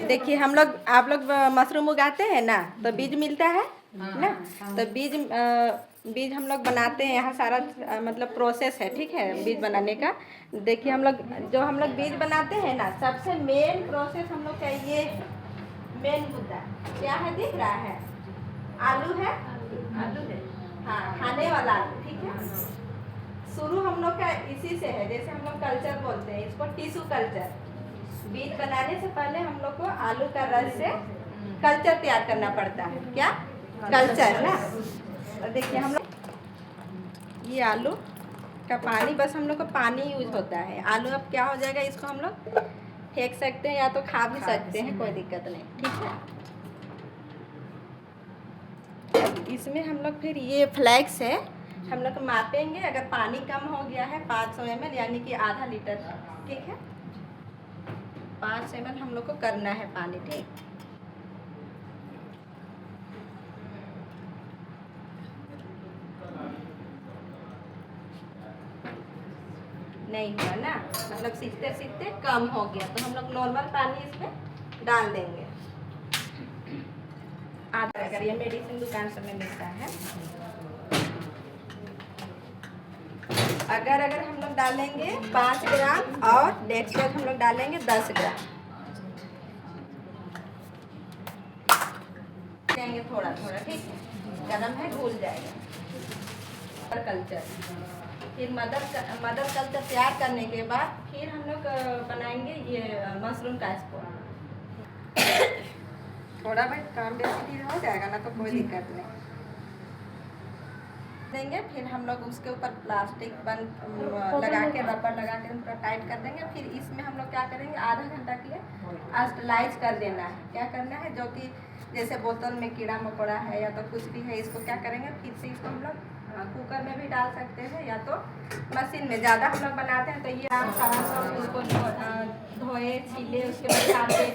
देखिए आप लोग मशरूम उगाते हैं ना, तो बीज मिलता है ना। तो बीज हम लोग बनाते हैं यहाँ सारा मतलब प्रोसेस है, ठीक है, बीज बनाने का। देखिए हम लोग बीज बनाते हैं ना, सबसे मेन प्रोसेस हम लोग का ये मेन मुद्दा क्या है, दिख रहा है? आलू है, आलू है, हाँ, खाने वाला आलू, ठीक है। शुरू हम लोग का इसी से है, जैसे हम लोग कल्चर बोलते हैं इसको, टिश्यू कल्चर। बीज बनाने से पहले हम लोग को आलू का रस से कल्चर तैयार करना पड़ता है। क्या कल्चर ना। और देखिए हम लोग ये आलू का पानी, बस हम लोग को पानी यूज होता है। आलू अब क्या हो जाएगा, इसको हम लोग फेंक सकते हैं या तो खा भी सकते हैं, कोई दिक्कत नहीं, ठीक है। इसमें हम लोग फिर ये फ्लैक्स है, हम लोग मापेंगे। अगर पानी कम हो गया है 500 ml यानी कि आधा लीटर, ठीक है, 5 ml हम लोग को करना है पानी, ठीक। नहीं हुआ ना, मतलब सीखते सीखते कम हो गया, तो हम लोग नॉर्मल पानी इसमें डाल देंगे आधा। अगर ये मेडिसिन दुकान सब में मिलता है, अगर हम लोग डालेंगे 5 ग्राम और डेक्सट्रोज हम लोग डालेंगे 10 ग्राम देंगे, थोड़ा थोड़ा, ठीक है। गरम है, घुल जाएगा। कल्चर, फिर मदर कल्चर तैयार करने के बाद फिर हम लोग बनाएंगे ये मशरूम का स्पोर्ट। थोड़ा भाई काम बेसी हो जाएगा ना, तो कोई दिक्कत नहीं देंगे। फिर हम लोग उसके ऊपर प्लास्टिक लगा के, रबर लगा के पूरा टाइट कर देंगे। फिर इसमें हम लोग क्या करेंगे, आधा घंटा के लिए स्टरलाइज कर देना है। क्या करना है, जो कि जैसे बोतल में कीड़ा मकोड़ा है या तो कुछ भी है, इसको क्या करेंगे, फिर से इसको हम लोग कुकर में भी डाल सकते हैं या तो मशीन में। ज़्यादा हम लोग बनाते हैं तो ये सारा उसको धोए छीले, उसके बाद काटे,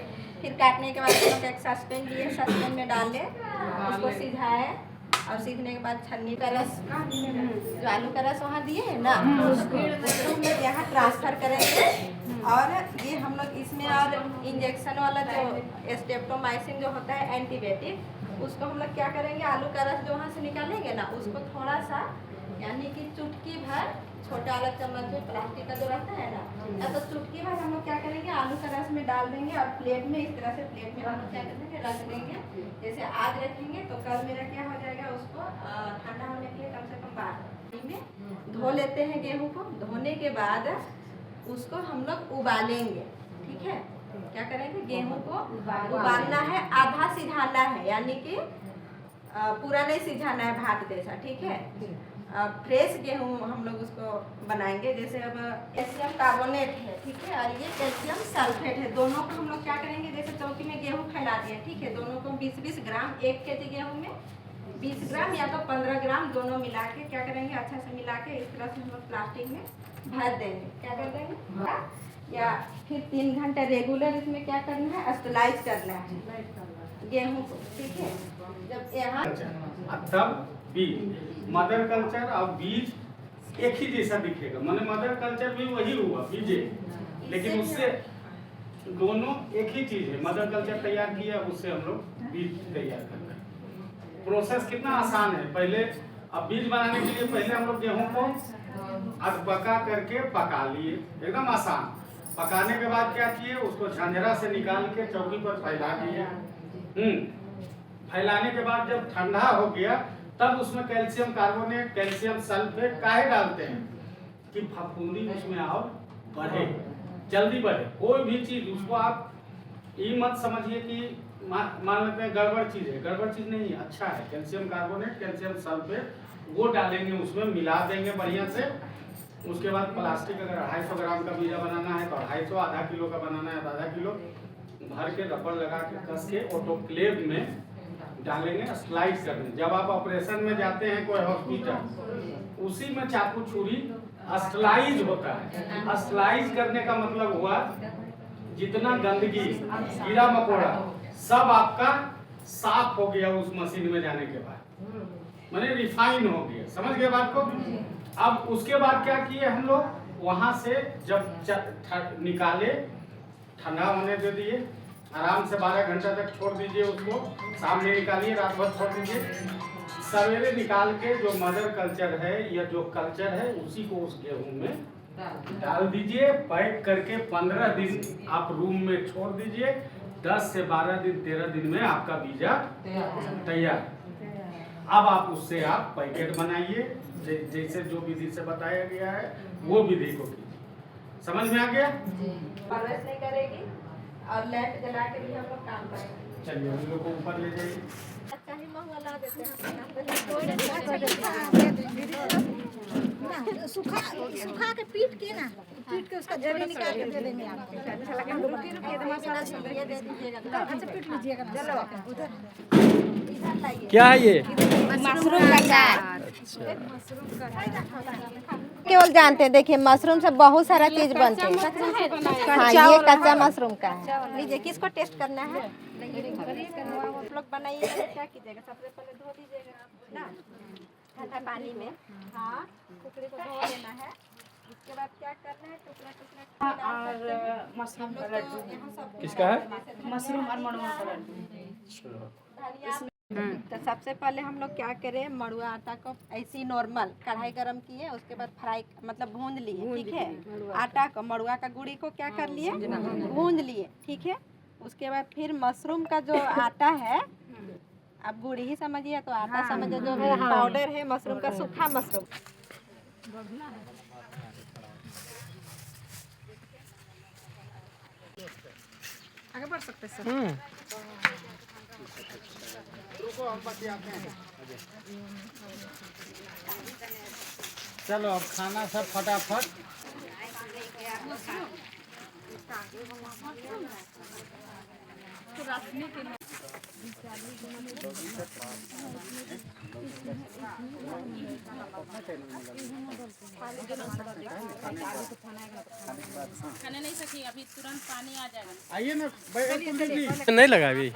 फिर काटने के बाद हम लोग एक सस्पेन लिए, सस्पेन में डाले, उसको सिझाए, और सीखने के बाद छन्नी का रस, जो आलू का रस वहाँ दिए है ना, उसको हम लोग यहाँ ट्रांसफ़र करेंगे। और ये हम लोग इसमें और इंजेक्शन वाला जो स्ट्रेप्टोमाइसिन जो होता है एंटीबायोटिक, उसको हम लोग क्या करेंगे, आलू का रस जो वहाँ से निकालेंगे ना, उसको थोड़ा सा यानी कि चुटकी भर, छोटा वाला चम्मच में प्लास्टिक का जो रहता है ना, या तो चुटकी भर हम लोग क्या करेंगे, आलू का रस में डाल देंगे। और प्लेट में इस तरह से प्लेट में हम लोग क्या करेंगे, रख देंगे। जैसे आज रखेंगे तो कल मेरा क्या हो जाएगा, उसको ठंडा होने के लिए कम से कम 12 में धो लेते हैं गेहूँ को। धोने के बाद उसको हम लोग उबालेंगे, ठीक है। क्या करेंगे, गेहूँ को उबालना है, आधा सिझाना है, यानी कि पूरा नहीं सिझाना है भात जैसा, ठीक है। फ्रेश गेहूँ हम लोग उसको बनाएंगे। जैसे अब कैल्शियम कार्बोनेट है, ठीक है, और ये कैल्शियम सल्फेट है। दोनों को हम लोग क्या करेंगे, जैसे चौकी में गेहूँ फैला दिया, ठीक है, दोनों को 20-20 ग्राम, 1 kg गेहूँ में 20 ग्राम या तो 15 ग्राम, दोनों मिला के क्या करेंगे, अच्छा से मिला के इस तरह से हम लोग प्लास्टिक में भर देंगे। क्या कर देंगे, या फिर 3 घंटे रेगुलर इसमें क्या करना है, स्टरलाइज करना है गेहूँ को, ठीक है। जब यहाँ तब बीज मदर कल्चर और बीज एक ही जैसा दिखेगा, माने मदर कल्चर भी वही हुआ बीजे, लेकिन उससे दोनों एक ही चीज है। मदर कल्चर तैयार किया, उससे हम लोग बीज तैयार कर रहे हैं। प्रोसेस कितना आसान है। पहले अब बीज बनाने के लिए पहले हम लोग गेहूं को अधपका करके पका लिए, एकदम आसान। पकाने के बाद क्या किए, उसको झंझरा से निकाल के चौकी पर फैला दिए। फैलाने के बाद जब ठंडा हो गया, तब उसमें कैल्शियम कार्बोनेट, कैल्शियम सल्फेट काहे डालते हैं कि फफूंदी उसमें और बढ़े, जल्दी बढ़े। कोई भी चीज उसको आप ये मत समझिए कि मान लेते हैं गड़बड़ चीज है, गड़बड़ चीज नहीं है, अच्छा है। कैल्शियम कार्बोनेट, कैल्शियम सल्फेट वो डालेंगे, उसमें मिला देंगे बढ़िया से। उसके बाद प्लास्टिक अगर 250 ग्राम का बीजा बनाना है तो 250, आधा किलो का बनाना है तो आधा किलो भर के रबर लगा के कस के ऑटोक्लेव में डालेंगे, स्लाइस कर देंगे। जब आप ऑपरेशन में जाते हैं कोई हॉस्पिटल, उसी में चाकू छुरी स्लाइज होता है। स्लाइज करने का मतलब हुआ जितना गंदगी, कीड़ा मकोड़ा सब आपका साफ हो गया उस मशीन में जाने के बाद, माने रिफाइन हो गया। समझ गए बात को। अब उसके बाद क्या किए हम लोग, वहां से जब निकाले, ठंडा होने दे दिए, आराम से 12 घंटा तक छोड़ दीजिए उसको, शाम में निकालिए, रात भर छोड़ दीजिए, सवेरे निकाल के जो मदर कल्चर है या जो कल्चर है उसी को उस गेहूं में डाल दीजिए, पैक करके 15 दिन आप रूम में छोड़ दीजिए। 10 से 12 दिन 13 दिन में आपका बीजा तैयार। अब आप उससे आप पैकेट बनाइए, जैसे जो विधि से बताया गया है वो विधि को कीजिए। समझ में आ गया? परवरिश नहीं करेगी और लाइट जला के भी हम लोग काम करेंगे। चलिए हम लोग को ऊपर ले जाइए। अच्छा ही महुआ ला देते हैं सुखा के पीट के ना, पीट के उसका जड़ी निकाल के दे देंगे आपको। ये दे दीजिएगा, अच्छा पीट लीजिएगा ना उधर। इधर लाइए। क्या है ये? मशरूम का चाट। केवल जानते हैं, देखिए मशरूम से बहुत सारा चीज बनते हैं। हाँ, ये कच्चा मशरूम का है। लीजिए, किसको टेस्ट करना है? आप लोग बनाइएगा, क्या कीजिएगा? सबसे पहले धो दीजिएगा ना ठंडा पानी में। हाँ, टुकड़े को धो लेना है। इसके बाद क्या करना है, टुकड़ा टुकड़ा और मशरूम का लड्डू। किसका है? मशरूम और मड़ुआ का लड्डू। तो सबसे पहले हम लोग क्या करें, मड़ुआ आटा को ऐसे ही नॉर्मल कढ़ाई गरम किए, उसके बाद फ्राई मतलब भूंज लिए, ठीक है। आटा को, मड़ुआ का गुड़ी को क्या कर लिए, भूंज लिए, ठीक है। उसके बाद फिर मशरूम का जो आटा है, अब गुड़ी ही समझिए तो आटा समझिए, जो पाउडर है मशरूम का, सूखा मशरूम। आगे बढ़ सकते हैं। चलो अब खाना सब फटाफट। खाने नहीं सकी, अभी तुरंत पानी आ जाएगा। आइए ना भाई, नहीं लगा अभी।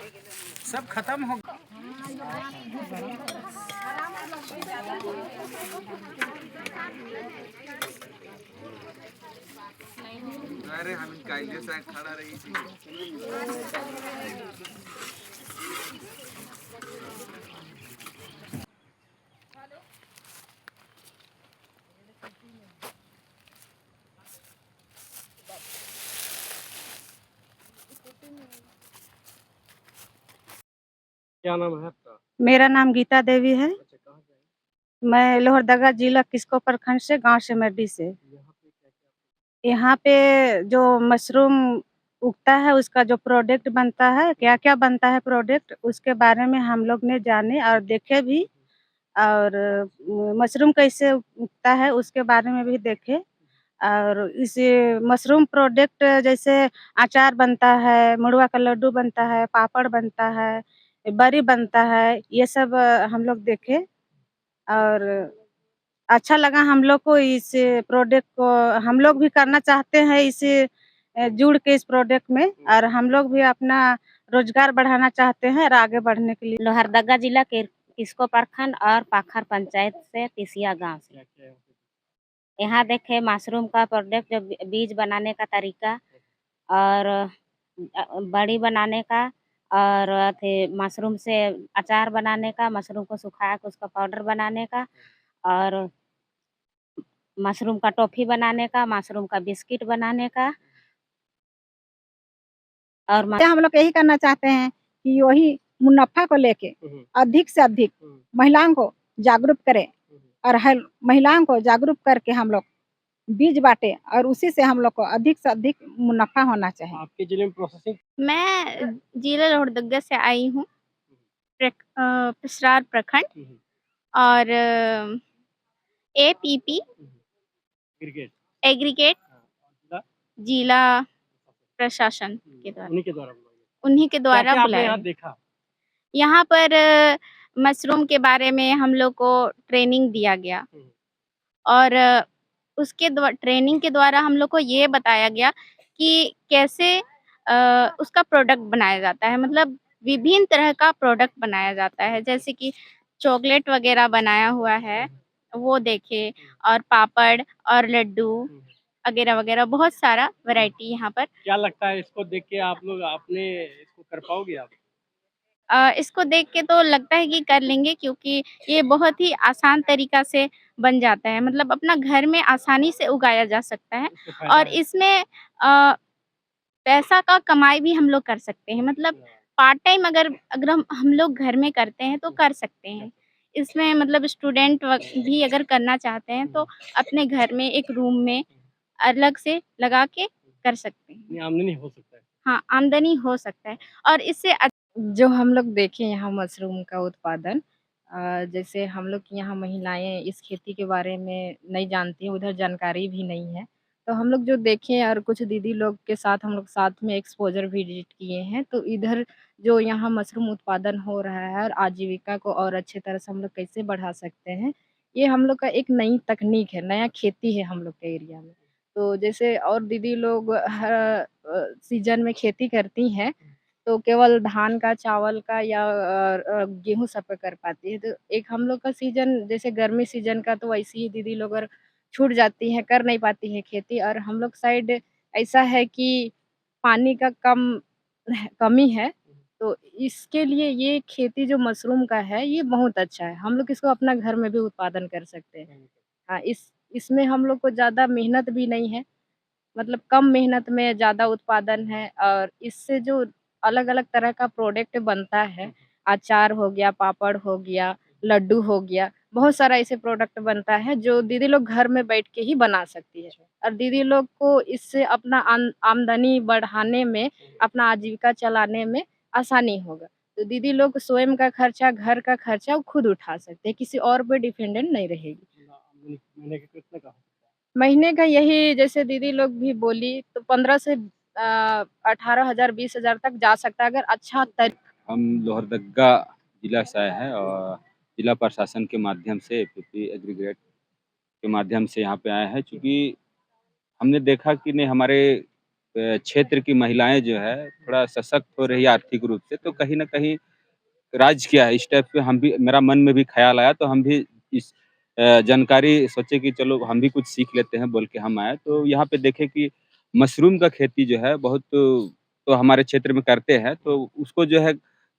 सब खत्म हो। अरे हम काइले साइड खड़ा रही थी। क्या नाम है आपका? मेरा नाम गीता देवी है। मैं लोहरदगा जिला किस्को प्रखंड से, गांव सेमरडी से। यहाँ पे जो मशरूम उगता है उसका जो प्रोडक्ट बनता है, क्या क्या बनता है प्रोडक्ट, उसके बारे में हम लोग ने जाने और देखे भी, और मशरूम कैसे उगता है उसके बारे में भी देखे। और इस मशरूम प्रोडक्ट जैसे अचार बनता है, मड़ुआ का लड्डू बनता है, पापड़ बनता है, बरी बनता है, ये सब हम लोग देखे और अच्छा लगा हम लोग को। इस प्रोडक्ट को हम लोग भी करना चाहते हैं, इसे जुड़ के इस प्रोडक्ट में, और हम लोग भी अपना रोजगार बढ़ाना चाहते हैं और आगे बढ़ने के लिए। लोहरदगा जिला के किस्को प्रखंड और पाखर पंचायत से, तिसिया गांव से। यहाँ देखे मशरूम का प्रोडक्ट, जो बीज बनाने का तरीका और बड़ी बनाने का, और मशरूम से अचार बनाने का, मशरूम को सुखा के उसका पाउडर बनाने का, और मशरूम का टॉफी बनाने का, मशरूम का बिस्किट बनाने का। और हम लोग यही करना चाहते हैं कि वही मुनाफा को लेके अधिक से अधिक महिलाओं को जागरूक करें, और हर महिलाओं को जागरूक करके हम लोग बीज बांटे, और उसी से हम लोग को अधिक से अधिक मुनाफा होना चाहिए। आपके जिले में प्रोसेसिंग? मैं जिला लोहरदगा से आई हूँ, पिसरार प्रखंड, और APP एग्रीगेट जिला प्रशासन के द्वारा, उन्हीं के द्वारा बुलाया। देखा यहाँ पर मशरूम के बारे में हम लोग को ट्रेनिंग दिया गया, और उसके ट्रेनिंग के द्वारा हम लोग को ये बताया गया कि कैसे उसका प्रोडक्ट बनाया जाता है। मतलब विभिन्न तरह का प्रोडक्ट बनाया जाता है, जैसे कि चॉकलेट वगैरह बनाया हुआ है वो देखे, और पापड़ और लड्डू वगैरह वगैरह बहुत सारा वैरायटी यहाँ पर। क्या लगता है इसको देख के आप लोग अपने इसको कर पाओगे आप? इसको देख के तो लगता है कि कर लेंगे, क्योंकि ये बहुत ही आसान तरीका से बन जाता है, मतलब अपना घर में आसानी से उगाया जा सकता है। इससे फायदा और है? इसमें पैसा का कमाई भी हम लोग कर सकते हैं, मतलब पार्ट टाइम अगर अगर हम लोग घर में करते हैं तो कर सकते हैं। इसमें मतलब स्टूडेंट भी अगर करना चाहते हैं तो अपने घर में एक रूम में अलग से लगा के कर सकते हैं। ये आमदनी हो सकता है। हाँ, आमदनी हो सकता है। और इससे जो हम लोग देखे यहाँ मशरूम का उत्पादन, जैसे हम लोग की यहाँ महिलाएं इस खेती के बारे में नहीं जानती हैं, उधर जानकारी भी नहीं है। तो हम लोग जो देखे और कुछ दीदी लोग के साथ हम लोग साथ में एक्सपोजर विजिट किए हैं, तो इधर जो यहाँ मशरूम उत्पादन हो रहा है और आजीविका को और अच्छे तरह से हम लोग कैसे बढ़ा सकते हैं, ये हम लोग का एक नई तकनीक है, नया खेती है हम लोग के एरिया में। तो जैसे और दीदी लोग हर सीजन में खेती करती हैं, तो केवल धान का, चावल का या गेहूँ सब का कर पाती है। तो एक हम लोग का सीज़न जैसे गर्मी सीज़न का, तो वैसे ही दीदी लोग अगर छूट जाती हैं, कर नहीं पाती हैं खेती। और हम लोग साइड ऐसा है कि पानी का कमी है, तो इसके लिए ये खेती जो मशरूम का है, ये बहुत अच्छा है। हम लोग इसको अपना घर में भी उत्पादन कर सकते हैं। हाँ, इसमें हम लोग को ज़्यादा मेहनत भी नहीं है, मतलब कम मेहनत में ज़्यादा उत्पादन है। और इससे जो अलग-अलग तरह का प्रोडक्ट बनता है, अचार हो गया, पापड़ हो गया, लड्डू हो गया, बहुत सारा ऐसे प्रोडक्ट बनता है जो दीदी लोग घर में बैठ के ही बना सकती है। और दीदी लोग को इससे अपना आमदनी बढ़ाने में, अपना आजीविका चलाने में आसानी होगा। तो दीदी लोग स्वयं का खर्चा, घर का खर्चा वो खुद उठा सकते हैं, किसी और पे डिपेंडेंट नहीं रहेगी। आमदनी महीने के कितने का हो सकता है? महीने का यही जैसे दीदी लोग भी बोली, तो 15 से 18,000 20,000 तक जा सकता है अगर अच्छा हम लोहरदगा जिला से आए हैं और जिला प्रशासन के माध्यम से एपीपी एग्रीगेट के माध्यम से यहाँ पे आए हैं, चूँकि हमने देखा कि नहीं हमारे क्षेत्र की महिलाएं जो है थोड़ा सशक्त हो रही है आर्थिक रूप से, तो कहीं न कहीं राज्य क्या है इस टाइप पे हम भी, मेरा मन में भी ख़्याल आया, तो हम भी इस जानकारी सोचे कि चलो हम भी कुछ सीख लेते हैं बोल के हम आए। तो यहाँ पे देखे कि मशरूम का खेती जो है बहुत तो हमारे क्षेत्र में करते हैं, तो उसको जो है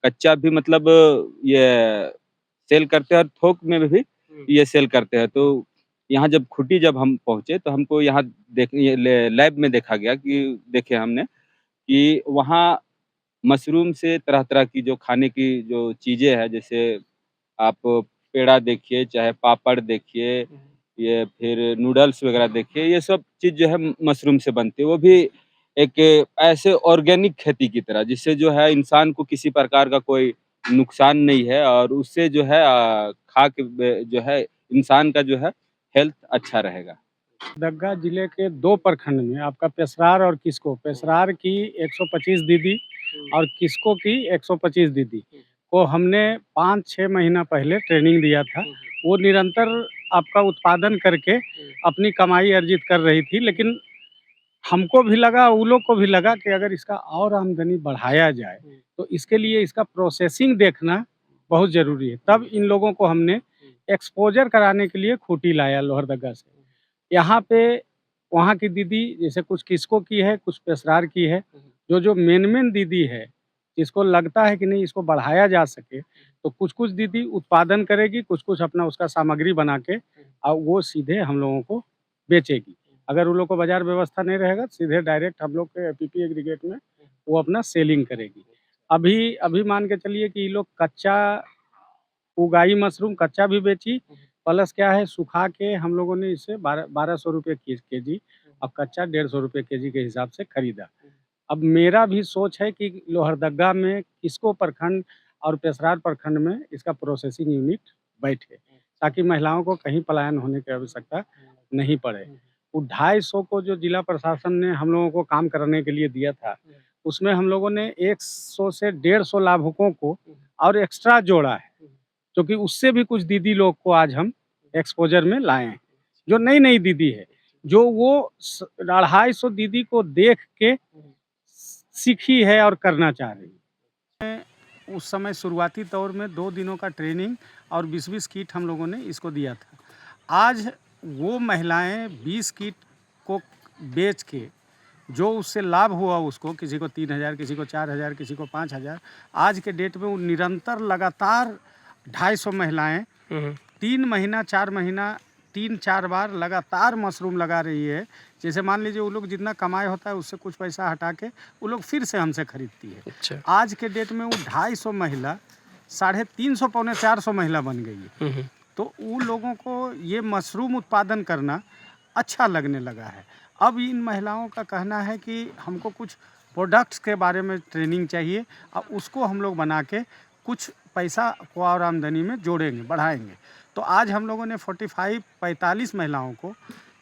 कच्चा भी मतलब ये सेल करते हैं और थोक में भी ये सेल करते हैं। तो यहाँ जब खूंटी जब हम पहुँचे तो हमको यहाँ ये लैब में देखा गया कि देखे हमने कि वहाँ मशरूम से तरह-तरह की जो खाने की जो चीज़ें हैं, जैसे आप पेड़ा देखिए, चाहे पापड़ देखिए, ये फिर नूडल्स वगैरह देखिए, ये सब चीज़ जो है मशरूम से बनती है। वो भी एक ऐसे ऑर्गेनिक खेती की तरह, जिससे जो है इंसान को किसी प्रकार का कोई नुकसान नहीं है और उससे जो है खा के जो है इंसान का जो है हेल्थ अच्छा रहेगा। दग्गा जिले के 2 प्रखंड में आपका पेसरार और किस्को, पेसरार की 125 दीदी और किस्को की 125 दीदी को हमने 5-6 महीना पहले ट्रेनिंग दिया था। वो निरंतर आपका उत्पादन करके अपनी कमाई अर्जित कर रही थी, लेकिन हमको भी लगा, उन लोग को भी लगा कि अगर इसका और आमदनी बढ़ाया जाए, तो इसके लिए इसका प्रोसेसिंग देखना बहुत ज़रूरी है। तब इन लोगों को हमने एक्सपोज़र कराने के लिए खूंटी लाया लोहरदगा से। यहाँ पे वहाँ की दीदी जैसे कुछ किस्को की है, कुछ पेसरार की है। जो मेन दीदी है, जिसको लगता है कि नहीं इसको बढ़ाया जा सके, तो कुछ-कुछ दीदी उत्पादन करेगी, कुछ-कुछ अपना उसका सामग्री बना के और वो सीधे हम लोगों को बेचेगी। अगर उन लोग को बाज़ार व्यवस्था नहीं रहेगा, सीधे डायरेक्ट हम लोग के एपीपी एग्रीगेट में वो अपना सेलिंग करेगी। अभी मान के चलिए कि ये लोग कच्चा उगाई मशरूम कच्चा भी बेची, प्लस क्या है सुखा के हम लोगों ने इसे 1200 रुपये केजी और कच्चा 150 रुपये केजी के हिसाब से खरीदा। अब मेरा भी सोच है कि लोहरदगा में किस्को प्रखंड और पेसरार प्रखंड में इसका प्रोसेसिंग यूनिट बैठे, ताकि महिलाओं को कहीं पलायन होने की आवश्यकता नहीं पड़े। वो 250 को जो जिला प्रशासन ने हम लोगों को काम करने के लिए दिया था, उसमें हम लोगों ने 100 से 150 लाभुकों को और एक्स्ट्रा जोड़ा है, क्योंकि उससे भी कुछ दीदी लोग को आज हम एक्सपोजर में लाए हैं, जो नई दीदी है, जो वो 250 दीदी को देख के सीखी है और करना चाह रही है। उस समय शुरुआती दौर में 2 दिनों का ट्रेनिंग और 20-20 किट हम लोगों ने इसको दिया था। आज वो महिलाएं 20 किट को बेच के जो उससे लाभ हुआ उसको, किसी को 3,000, किसी को 4,000, किसी को 5,000, आज के डेट में वो निरंतर लगातार 250 महिलाएं 3 महीना 4 महीना 3-4 बार लगातार मशरूम लगा रही है। जैसे मान लीजिए वो लोग जितना कमाई होता है उससे कुछ पैसा हटा के वो लोग फिर से हमसे खरीदती है। अच्छा। आज के डेट में वो 250 महिला 350 पौने 400 महिला बन गई है। तो उन लोगों को ये मशरूम उत्पादन करना अच्छा लगने लगा है। अब इन महिलाओं का कहना है कि हमको कुछ प्रोडक्ट्स के बारे में ट्रेनिंग चाहिए और उसको हम लोग बना के कुछ पैसा को और आमदनी में जोड़ेंगे, बढ़ाएंगे। तो आज हम लोगों ने 45 महिलाओं को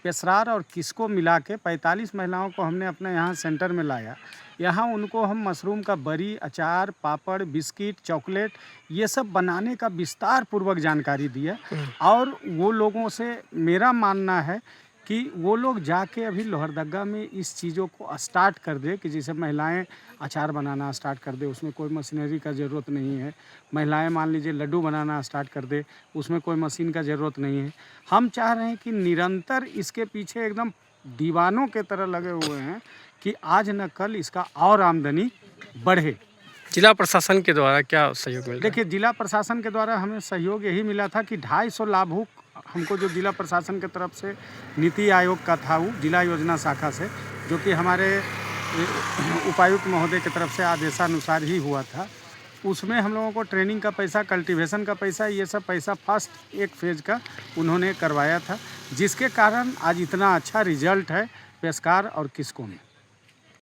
पेशरार और किसको मिला के 45 महिलाओं को हमने अपने यहाँ सेंटर में लाया। यहाँ उनको हम मशरूम का बरी, अचार, पापड़, बिस्किट, चॉकलेट ये सब बनाने का विस्तार पूर्वक जानकारी दी है। और वो लोगों से मेरा मानना है कि वो लोग जाके अभी लोहरदगा में इस चीज़ों को स्टार्ट कर दे कि जैसे महिलाएं अचार बनाना स्टार्ट कर दे, उसमें कोई मशीनरी का ज़रूरत नहीं है। महिलाएं मान लीजिए लड्डू बनाना स्टार्ट कर दे, उसमें कोई मशीन का ज़रूरत नहीं है। हम चाह रहे हैं कि निरंतर इसके पीछे एकदम दीवानों के तरह लगे हुए हैं कि आज न कल इसका और आमदनी बढ़े। जिला प्रशासन के द्वारा क्या सहयोग मिल रहा है? देखिए, जिला प्रशासन के द्वारा हमें सहयोग यही मिला था कि 250 लाभुक हमको जो जिला प्रशासन की तरफ से नीति आयोग का था, वो जिला योजना शाखा से, जो कि हमारे उपायुक्त महोदय की तरफ से आदेशानुसार ही हुआ था, उसमें हम लोगों को ट्रेनिंग का पैसा, कल्टीवेशन का पैसा, ये सब पैसा फर्स्ट एक फेज़ का उन्होंने करवाया था, जिसके कारण आज इतना अच्छा रिजल्ट है पेशकार और किस्कों में।